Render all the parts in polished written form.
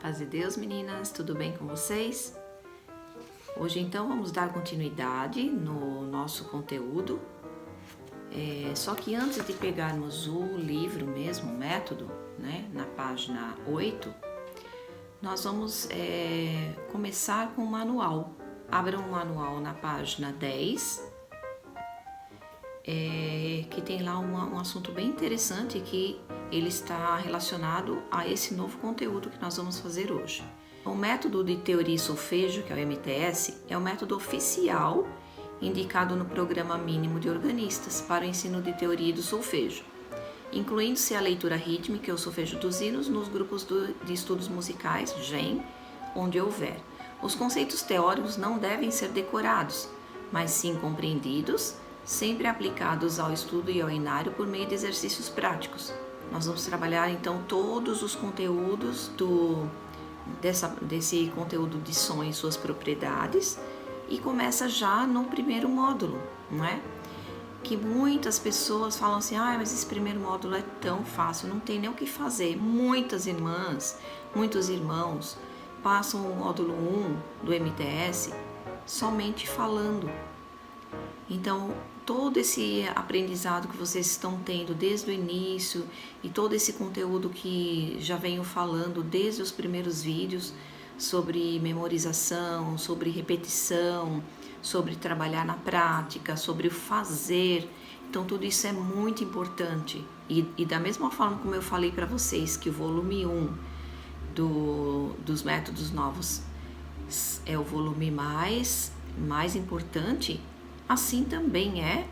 Paz de Deus, meninas, tudo bem com vocês? Hoje então vamos dar continuidade no nosso conteúdo. Só que antes de pegarmos o livro mesmo, o método, né, na página 8, nós vamos começar com o manual. Abram o manual na página 10, que tem lá um assunto bem interessante que ele está relacionado a esse novo conteúdo que nós vamos fazer hoje. O método de teoria e solfejo, que é o MTS, é o método oficial indicado no Programa Mínimo de Organistas para o ensino de teoria do solfejo, incluindo-se a leitura rítmica e o solfejo dos hinos nos grupos de estudos musicais, GEM, onde houver. Os conceitos teóricos não devem ser decorados, mas sim compreendidos, sempre aplicados ao estudo e ao inário por meio de exercícios práticos. Nós vamos trabalhar então todos os conteúdos desse conteúdo de som e suas propriedades, e começa já no primeiro módulo, não é? Que muitas pessoas falam assim, mas esse primeiro módulo é tão fácil, não tem nem o que fazer. Muitas irmãs, muitos irmãos passam o módulo 1 do MTS somente falando. Então, todo esse aprendizado que vocês estão tendo desde o início e todo esse conteúdo que já venho falando desde os primeiros vídeos sobre memorização, sobre repetição, sobre trabalhar na prática, sobre o fazer. Então, tudo isso é muito importante. E da mesma forma como eu falei para vocês que o volume 1 dos métodos novos é o volume mais importante, assim também é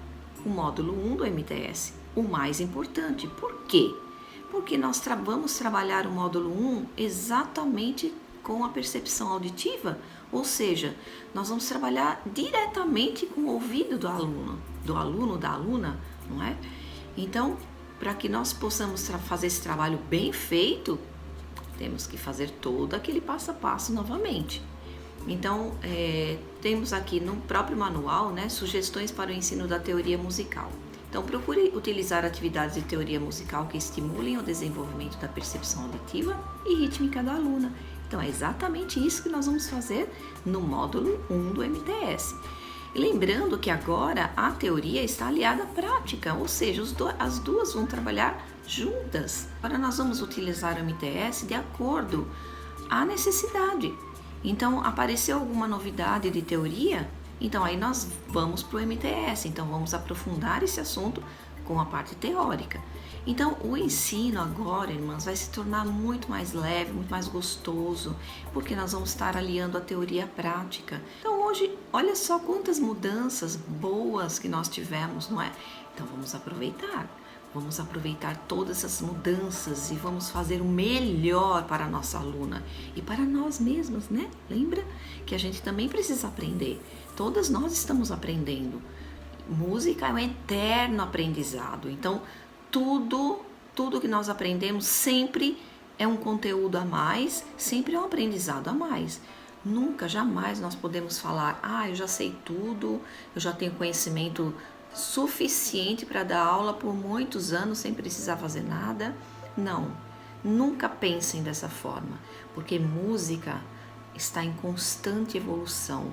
o módulo 1 do MTS, o mais importante. Por quê? Porque nós vamos trabalhar o módulo 1 exatamente com a percepção auditiva, ou seja, nós vamos trabalhar diretamente com o ouvido do aluno, da aluna, não é? Então, para que nós possamos fazer esse trabalho bem feito, temos que fazer todo aquele passo a passo novamente. Então, temos aqui no próprio manual, né, sugestões para o ensino da teoria musical. Então, procure utilizar atividades de teoria musical que estimulem o desenvolvimento da percepção auditiva e rítmica da aluna. Então, é exatamente isso que nós vamos fazer no módulo 1 do MTS. E lembrando que agora a teoria está aliada à prática, ou seja, as duas vão trabalhar juntas. Agora nós vamos utilizar o MTS de acordo à necessidade. Então, apareceu alguma novidade de teoria? Então, aí nós vamos para o MTS. Então, vamos aprofundar esse assunto com a parte teórica. Então, o ensino agora, irmãs, vai se tornar muito mais leve, muito mais gostoso, porque nós vamos estar aliando a teoria à prática. Então, hoje, olha só quantas mudanças boas que nós tivemos, não é? Então, vamos aproveitar. Vamos aproveitar todas essas mudanças e vamos fazer o melhor para a nossa aluna e para nós mesmos, né? Lembra que a gente também precisa aprender. Todas nós estamos aprendendo. Música é um eterno aprendizado. Então, tudo que nós aprendemos sempre é um conteúdo a mais, sempre é um aprendizado a mais. Nunca, jamais nós podemos falar, eu já sei tudo, eu já tenho conhecimento suficiente para dar aula por muitos anos sem precisar fazer nada. Não, nunca pensem dessa forma, porque música está em constante evolução.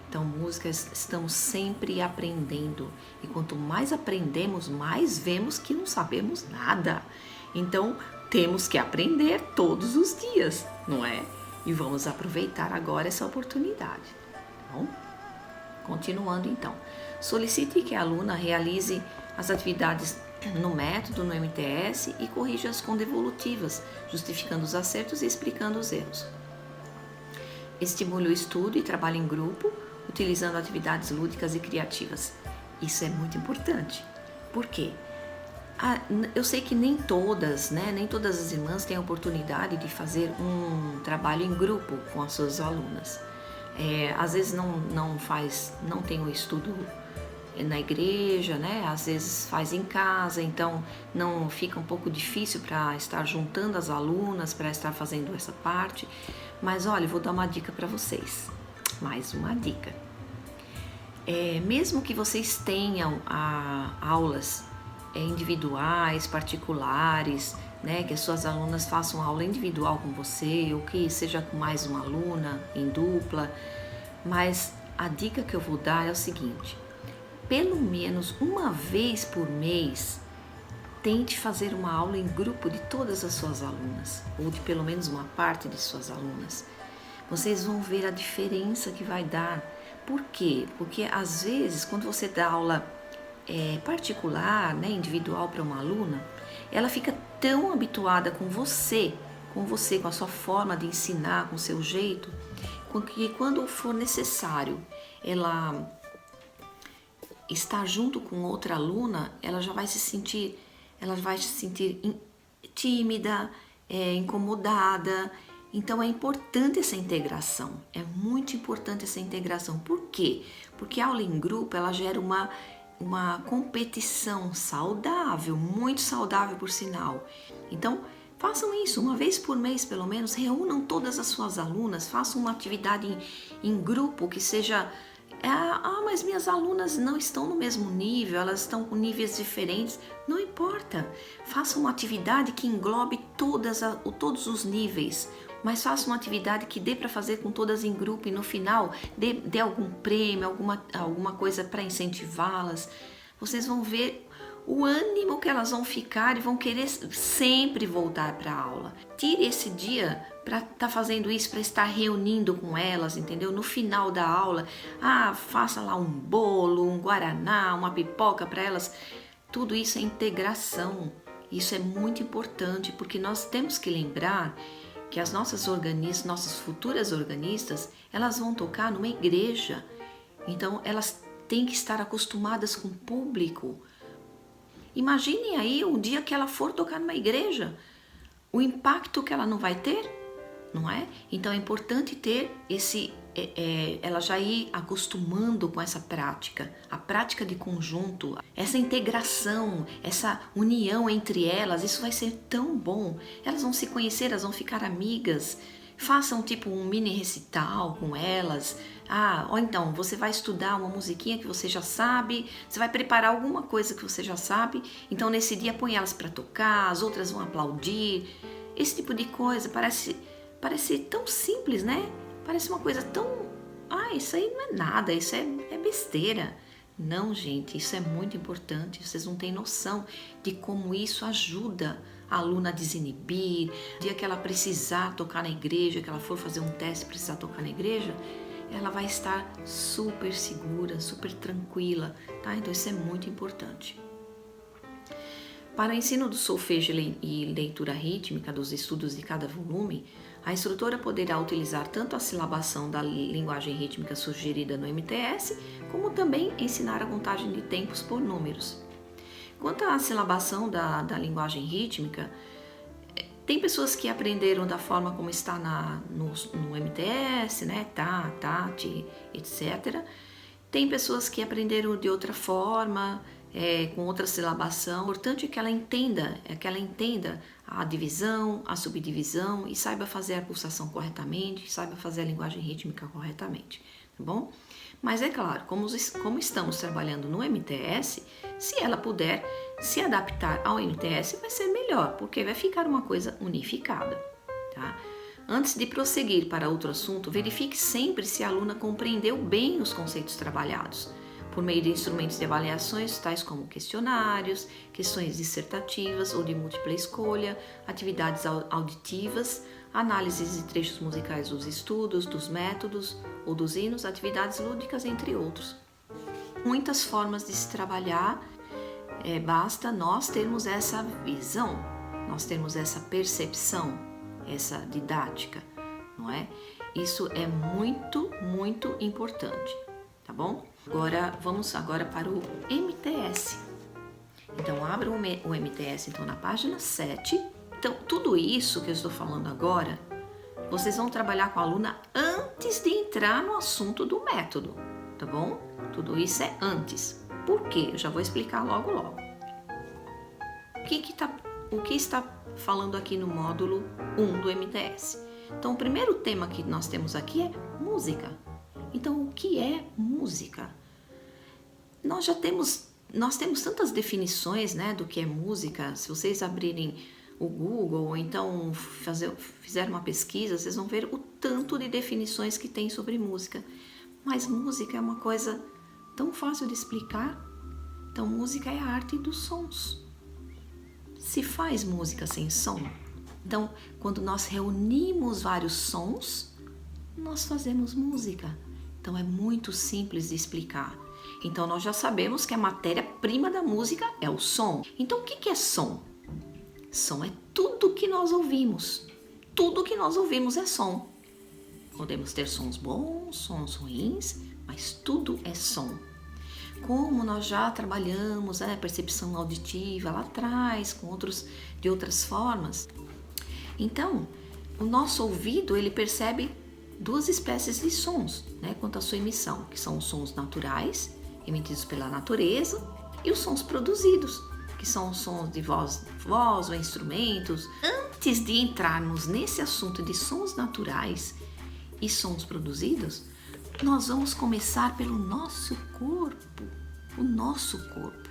Então, música, estamos sempre aprendendo. E quanto mais aprendemos, mais vemos que não sabemos nada. Então, temos que aprender todos os dias, não é? E vamos aproveitar agora essa oportunidade, tá bom? Continuando então. Solicite que a aluna realize as atividades no método, no MTS, e corrija as condevolutivas, justificando os acertos e explicando os erros. Estimule o estudo e trabalho em grupo, utilizando atividades lúdicas e criativas. Isso é muito importante. Por quê? Eu sei que nem todas as irmãs têm a oportunidade de fazer um trabalho em grupo com as suas alunas. Às vezes não tem o estudo na igreja, né? Às vezes faz em casa, então não fica um pouco difícil para estar juntando as alunas, para estar fazendo essa parte. Mas olha, vou dar uma dica para vocês. Mais uma dica. Mesmo que vocês tenham aulas individuais, particulares, né, que as suas alunas façam aula individual com você, ou que seja com mais uma aluna, em dupla. Mas a dica que eu vou dar é o seguinte: pelo menos uma vez por mês, tente fazer uma aula em grupo de todas as suas alunas, ou de pelo menos uma parte de suas alunas. Vocês vão ver a diferença que vai dar. Por quê? Porque às vezes, quando você dá aula particular, né, individual para uma aluna, ela fica tão habituada com você, com a sua forma de ensinar, com o seu jeito, que quando for necessário ela estar junto com outra aluna, ela vai se sentir tímida, incomodada. Então é importante essa integração, é muito importante essa integração. Por quê? Porque a aula em grupo, ela gera uma competição saudável, muito saudável por sinal. Então, façam isso uma vez por mês, pelo menos, reúnam todas as suas alunas, façam uma atividade em grupo que seja... mas minhas alunas não estão no mesmo nível, elas estão com níveis diferentes. Não importa, façam uma atividade que englobe todos os níveis, mas faça uma atividade que dê para fazer com todas em grupo e no final dê algum prêmio, alguma coisa para incentivá-las. Vocês vão ver o ânimo que elas vão ficar e vão querer sempre voltar para a aula. Tire esse dia para estar fazendo isso, para estar reunindo com elas, entendeu? No final da aula, faça lá um bolo, um guaraná, uma pipoca para elas. Tudo isso é integração. Isso é muito importante, porque nós temos que lembrar que as nossas futuras organistas, elas vão tocar numa igreja. Então, elas têm que estar acostumadas com o público. Imaginem aí um dia que ela for tocar numa igreja, o impacto que ela não vai ter, não é? Então é importante ter ela já ir acostumando com essa prática, a prática de conjunto, essa integração, essa união entre elas. Isso vai ser tão bom. Elas vão se conhecer, elas vão ficar amigas. Façam tipo um mini recital com elas. Ou então você vai estudar uma musiquinha que você já sabe, você vai preparar alguma coisa que você já sabe, então nesse dia põe elas para tocar, as outras vão aplaudir. Esse tipo de coisa parece tão simples, né? Parece uma coisa tão... isso aí não é nada, isso é besteira. Não, gente, isso é muito importante. Vocês não têm noção de como isso ajuda a aluna a desinibir. No dia que ela precisar tocar na igreja, que ela for fazer um teste e precisar tocar na igreja, ela vai estar super segura, super tranquila, tá? Então isso é muito importante. Para o ensino do solfejo e leitura rítmica dos estudos de cada volume, a instrutora poderá utilizar tanto a silabação da linguagem rítmica sugerida no MTS, como também ensinar a contagem de tempos por números. Quanto à silabação da linguagem rítmica, tem pessoas que aprenderam da forma como está no MTS, né? Tá, tati, etc. Tem pessoas que aprenderam de outra forma, com outra silabação. O importante é que ela entenda a divisão, a subdivisão e saiba fazer a pulsação corretamente, saiba fazer a linguagem rítmica corretamente, tá bom? Mas é claro, como estamos trabalhando no MTS, se ela puder se adaptar ao MTS, vai ser melhor, porque vai ficar uma coisa unificada, tá? Antes de prosseguir para outro assunto, verifique sempre se a aluna compreendeu bem os conceitos trabalhados, por meio de instrumentos de avaliações tais como questionários, questões dissertativas ou de múltipla escolha, atividades auditivas, análises de trechos musicais dos estudos, dos métodos ou dos hinos, atividades lúdicas, entre outros. Muitas formas de se trabalhar, basta nós termos essa visão, nós termos essa percepção, essa didática, não é? Isso é muito, muito importante, tá bom? Vamos para o MTS. Então, abra o MTS então, na página 7. Então, tudo isso que eu estou falando agora, vocês vão trabalhar com a aluna antes de entrar no assunto do método, tá bom? Tudo isso é antes. Por quê? Eu já vou explicar logo. O que está falando aqui no módulo 1 do MTS? Então, o primeiro tema que nós temos aqui é música. Então, o que é música? Nós temos tantas definições, né, do que é música. Se vocês abrirem o Google, ou então fizer uma pesquisa, vocês vão ver o tanto de definições que tem sobre música. Mas música é uma coisa tão fácil de explicar. Então, música é a arte dos sons. Se faz música sem som? Então, quando nós reunimos vários sons, nós fazemos música. Então, é muito simples de explicar. Então, nós já sabemos que a matéria-prima da música é o som. Então, o que é som? Som é tudo que nós ouvimos. Tudo que nós ouvimos é som. Podemos ter sons bons, sons ruins, mas tudo é som. Como nós já trabalhamos a percepção auditiva lá atrás, de outras formas. Então, o nosso ouvido, ele percebe duas espécies de sons, né, quanto à sua emissão, que são os sons naturais, emitidos pela natureza, e os sons produzidos, que são os sons de voz ou instrumentos. Antes de entrarmos nesse assunto de sons naturais e sons produzidos, nós vamos começar pelo nosso corpo, o nosso corpo.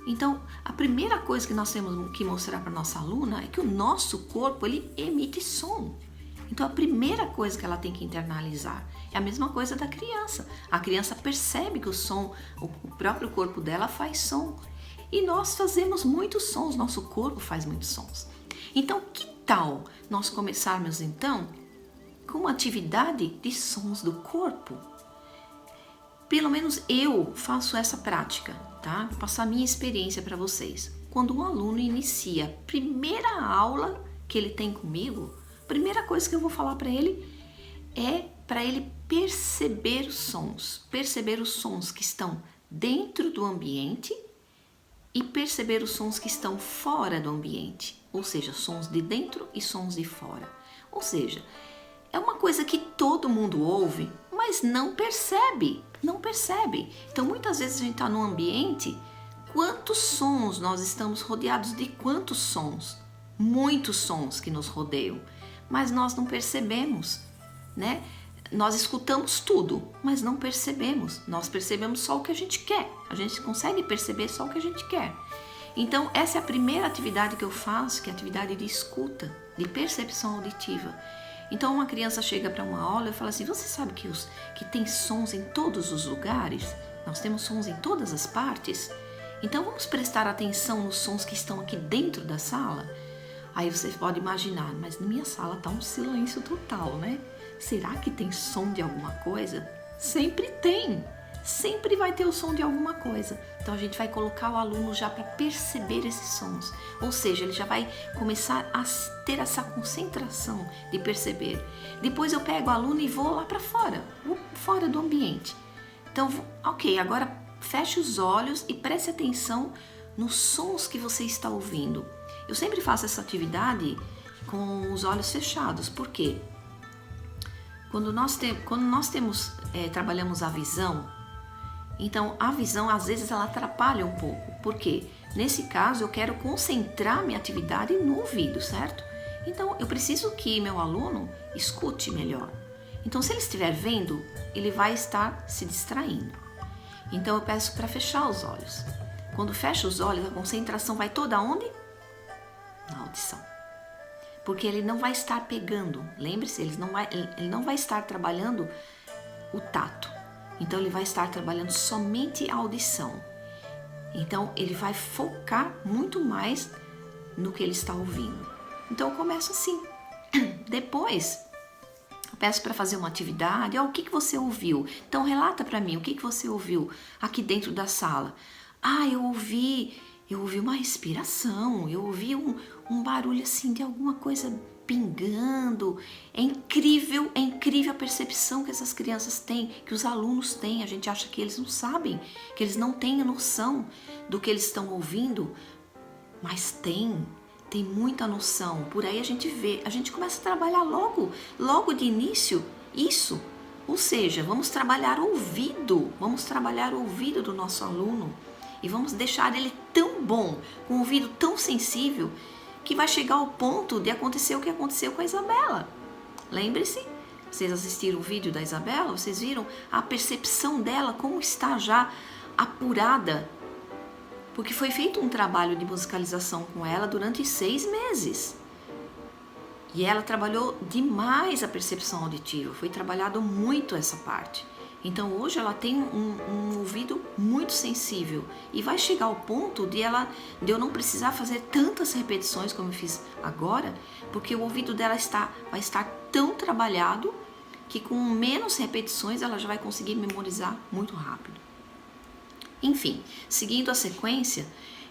Então, a primeira coisa que nós temos que mostrar para nossa aluna é que o nosso corpo, ele emite som. Então, a primeira coisa que ela tem que internalizar é a mesma coisa da criança. A criança percebe que o próprio corpo dela faz som. E nós fazemos muitos sons, nosso corpo faz muitos sons. Então, que tal nós começarmos, então, com uma atividade de sons do corpo? Pelo menos eu faço essa prática, tá? Vou passar a minha experiência para vocês. Quando um aluno inicia a primeira aula que ele tem comigo, a primeira coisa que eu vou falar para ele é para ele perceber os sons que estão dentro do ambiente e perceber os sons que estão fora do ambiente, ou seja, sons de dentro e sons de fora. Ou seja, é uma coisa que todo mundo ouve, mas não percebe. Então, muitas vezes a gente está num ambiente, quantos sons nós estamos rodeados de quantos sons? Muitos sons que nos rodeiam, mas nós não percebemos, né? Nós escutamos tudo, mas não percebemos. Nós percebemos só o que a gente quer. A gente consegue perceber só o que a gente quer. Então, essa é a primeira atividade que eu faço, que é a atividade de escuta, de percepção auditiva. Então, uma criança chega para uma aula e fala assim, você sabe que tem sons em todos os lugares? Nós temos sons em todas as partes? Então, vamos prestar atenção nos sons que estão aqui dentro da sala? Aí você pode imaginar, mas na minha sala está um silêncio total, né? Será que tem som de alguma coisa? Sempre tem! Sempre vai ter o som de alguma coisa. Então a gente vai colocar o aluno já para perceber esses sons. Ou seja, ele já vai começar a ter essa concentração de perceber. Depois eu pego o aluno e vou lá para fora, fora do ambiente. Então, ok, agora feche os olhos e preste atenção nos sons que você está ouvindo. Eu sempre faço essa atividade com os olhos fechados. Por quê? Quando nós trabalhamos a visão, então a visão às vezes ela atrapalha um pouco. Por quê? Nesse caso eu quero concentrar minha atividade no ouvido, certo? Então eu preciso que meu aluno escute melhor. Então se ele estiver vendo, ele vai estar se distraindo. Então eu peço para fechar os olhos. Quando fecha os olhos, a concentração vai toda onde? Na audição. Porque ele não vai estar pegando, lembre-se, ele não vai estar trabalhando o tato. Então ele vai estar trabalhando somente a audição. Então ele vai focar muito mais no que ele está ouvindo. Então eu começo assim. Depois eu peço para fazer uma atividade. O que você ouviu? Então relata para mim o que você ouviu aqui dentro da sala. Eu ouvi uma respiração, eu ouvi um barulho assim de alguma coisa pingando. É incrível a percepção que essas crianças têm, que os alunos têm. A gente acha que eles não sabem, que eles não têm noção do que eles estão ouvindo, mas tem muita noção. Por aí a gente vê, a gente começa a trabalhar logo de início isso. Ou seja, vamos trabalhar o ouvido do nosso aluno. E vamos deixar ele tão bom, com um ouvido tão sensível, que vai chegar ao ponto de acontecer o que aconteceu com a Isabela. Lembre-se, vocês assistiram o vídeo da Isabela, vocês viram a percepção dela, como está já apurada Porque foi feito um trabalho de musicalização com ela durante 6 meses. E ela trabalhou demais a percepção auditiva, foi trabalhado muito essa parte. Então hoje ela tem um ouvido muito sensível e vai chegar ao ponto de eu não precisar fazer tantas repetições como eu fiz agora, porque o ouvido dela vai estar tão trabalhado que com menos repetições ela já vai conseguir memorizar muito rápido. Enfim, seguindo a sequência,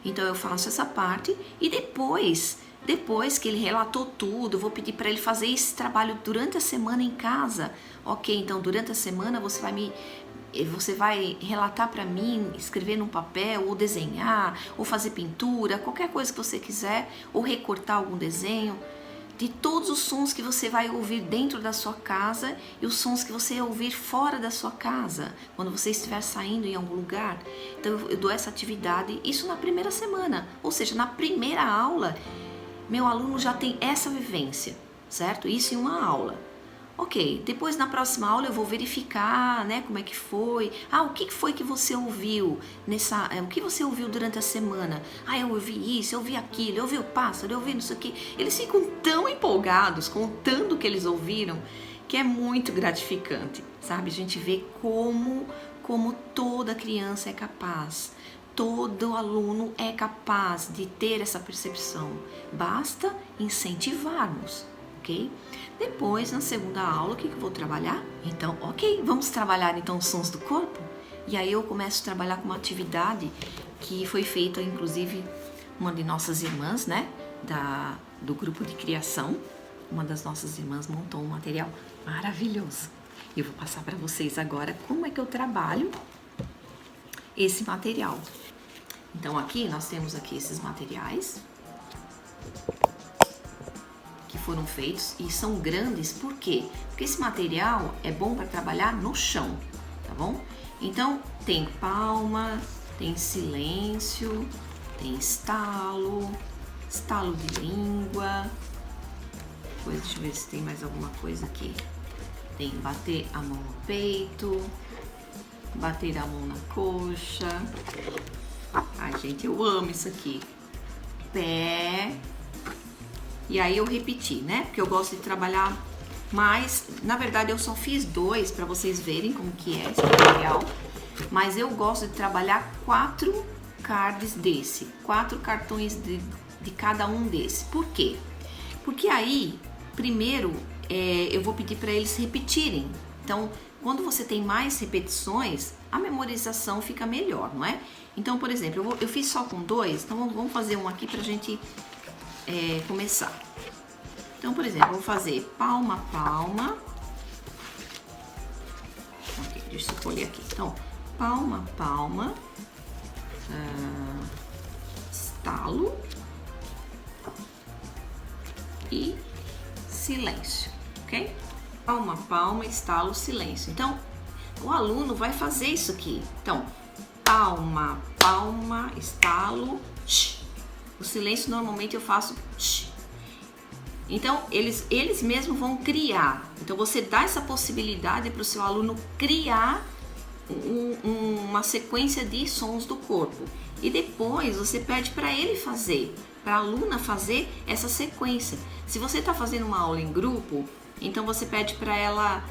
então eu faço essa parte e depois que ele relatou tudo, eu vou pedir para ele fazer esse trabalho durante a semana em casa. Ok, então durante a semana você vai relatar para mim, escrever num papel, ou desenhar, ou fazer pintura, qualquer coisa que você quiser, ou recortar algum desenho, de todos os sons que você vai ouvir dentro da sua casa e os sons que você vai ouvir fora da sua casa, quando você estiver saindo em algum lugar. Então eu dou essa atividade, isso na primeira semana, ou seja, na primeira aula, meu aluno já tem essa vivência, certo? Isso em uma aula. Ok, depois na próxima aula eu vou verificar, né, como é que foi. O que foi que você ouviu o que você ouviu durante a semana? Eu ouvi isso, eu ouvi aquilo, eu ouvi o pássaro, eu ouvi não sei o que. Eles ficam tão empolgados contando o que eles ouviram, que é muito gratificante, sabe? A gente vê como toda criança é capaz. Todo aluno é capaz de ter essa percepção. Basta incentivarmos, ok? Depois, na segunda aula, o que eu vou trabalhar? Então, ok, vamos trabalhar então os sons do corpo? E aí eu começo a trabalhar com uma atividade que foi feita, inclusive, uma de nossas irmãs, né? Do grupo de criação. Uma das nossas irmãs montou um material maravilhoso. E eu vou passar para vocês agora como é que eu trabalho esse material. Então aqui nós temos aqui esses materiais que foram feitos e são grandes, por quê? Porque esse material é bom para trabalhar no chão, tá bom? Então tem palma, tem silêncio, tem estalo de língua, depois deixa eu ver se tem mais alguma coisa aqui. Tem bater a mão no peito, bater a mão na coxa. Ai, gente, eu amo isso aqui. Pé. E aí eu repeti, né? Porque eu gosto de trabalhar mais. Na verdade, eu só fiz 2 para vocês verem como que é esse material. Mas eu gosto de trabalhar 4 cards desse. 4 cartões de cada um desse. Por quê? Porque aí, primeiro, eu vou pedir para eles repetirem. Então, quando você tem mais repetições, a memorização fica melhor, não é? Então, por exemplo, eu fiz só com 2, então vamos fazer um aqui pra gente começar. Então, por exemplo, eu vou fazer palma, palma. Ok, deixa eu escolher aqui. Então, palma, palma, estalo e silêncio, ok? Palma, palma, estalo, silêncio. Então, o aluno vai fazer isso aqui. Então, palma, palma, estalo, shh. O silêncio normalmente eu faço shh. Então, eles mesmos vão criar. Então, você dá essa possibilidade para o seu aluno criar uma sequência de sons do corpo. E depois você pede para ele fazer, para a aluna fazer essa sequência. Se você está fazendo uma aula em grupo, então você pede para ela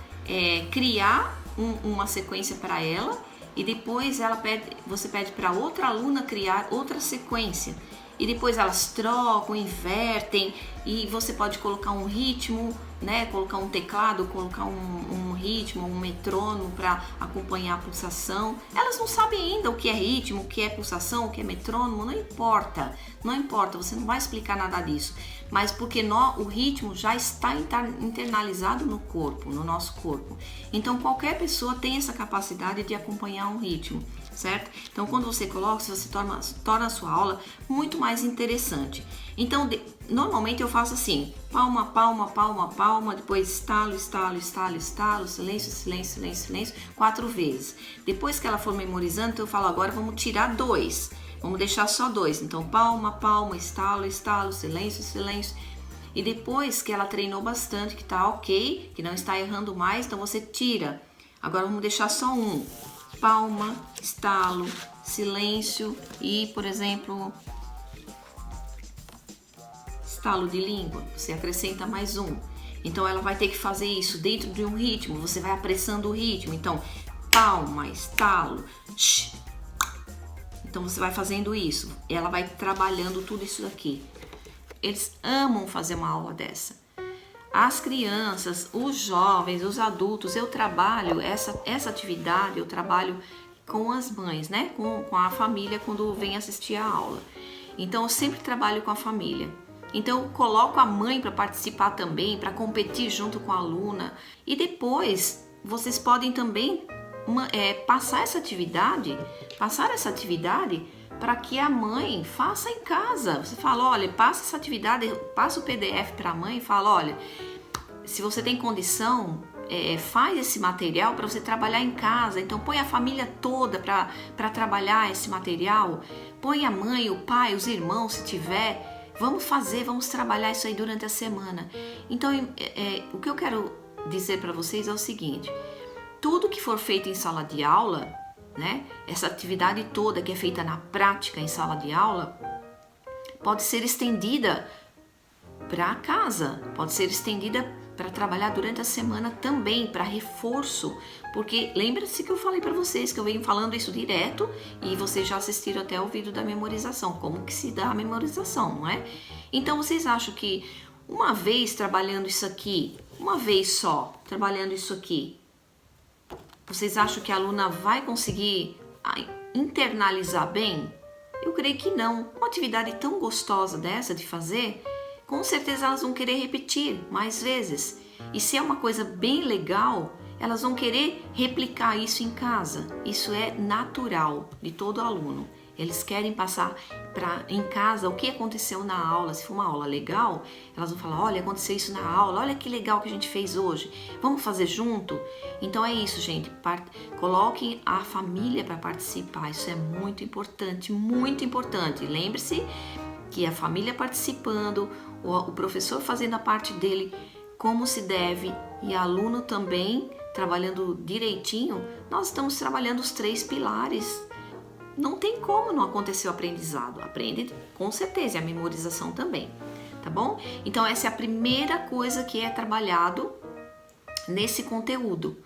criar uma sequência para ela e depois você pede para outra aluna criar outra sequência. E depois elas trocam, invertem e você pode colocar um ritmo, né? Colocar um teclado, colocar um ritmo, um metrônomo para acompanhar a pulsação. Elas não sabem ainda o que é ritmo, o que é pulsação, o que é metrônomo, não importa. Não importa, você não vai explicar nada disso. Mas porque o ritmo já está internalizado no corpo, no nosso corpo. Então qualquer pessoa tem essa capacidade de acompanhar um ritmo, certo? Então quando você coloca, você torna a sua aula muito mais interessante. Então normalmente eu faço assim, palma, palma, palma, palma, depois estalo, estalo, estalo, estalo, silêncio, silêncio, silêncio, silêncio, 4 vezes. Depois que ela for memorizando, então eu falo, agora vamos tirar 2. Vamos deixar só 2. Então, palma, palma, estalo, estalo, silêncio, silêncio. E depois que ela treinou bastante, que tá ok, que não está errando mais, então você tira. Agora vamos deixar só 1. palma, estalo, silêncio e, por exemplo, estalo de língua. Você acrescenta mais um. Então ela vai ter que fazer isso dentro de um ritmo, você vai apressando o ritmo. Então, palma, estalo, shh. Então você vai fazendo isso. Ela vai trabalhando tudo isso daqui. Eles amam fazer uma aula dessa. As crianças, os jovens, os adultos, eu trabalho essa atividade, eu trabalho com as mães, né? Com a família quando vem assistir a aula. Então eu sempre trabalho com a família. Então eu coloco a mãe para participar também, para competir junto com a aluna. E depois vocês podem também passar essa atividade para que a mãe faça em casa. Você fala, olha, passa essa atividade, passa o PDF para a mãe e fala, olha, se você tem condição, faz esse material para você trabalhar em casa. Então põe a família toda para trabalhar esse material. Põe a mãe, o pai, os irmãos, se tiver. Vamos trabalhar isso aí durante a semana. Então, o que eu quero dizer para vocês é o seguinte: tudo que for feito em sala de aula, né, essa atividade toda que é feita na prática em sala de aula, pode ser estendida para casa, pode ser estendida para trabalhar durante a semana também, para reforço, porque lembra-se que eu falei para vocês que eu venho falando isso direto e vocês já assistiram até o vídeo da memorização, como que se dá a memorização, não é? Então vocês acham que uma vez trabalhando isso aqui, uma vez só trabalhando isso aqui, vocês acham que a aluna vai conseguir internalizar bem? Eu creio que não. Uma atividade tão gostosa dessa de fazer, com certeza elas vão querer repetir mais vezes. E se é uma coisa bem legal, elas vão querer replicar isso em casa. Isso é natural de todo aluno. Eles querem passar em casa o que aconteceu na aula. Se for uma aula legal, elas vão falar, olha, aconteceu isso na aula, olha que legal que a gente fez hoje. Vamos fazer junto? Então é isso, gente. Coloquem a família para participar. Isso é muito importante, muito importante. Lembre-se que a família participando, o professor fazendo a parte dele como se deve e aluno também trabalhando direitinho, nós estamos trabalhando os 3 pilares. Não tem como não acontecer o aprendizado. Aprende com certeza, e a memorização também, tá bom? Então essa é a primeira coisa que é trabalhado nesse conteúdo.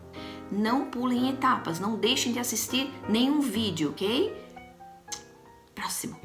Não pulem etapas, não deixem de assistir nenhum vídeo, ok? Próximo.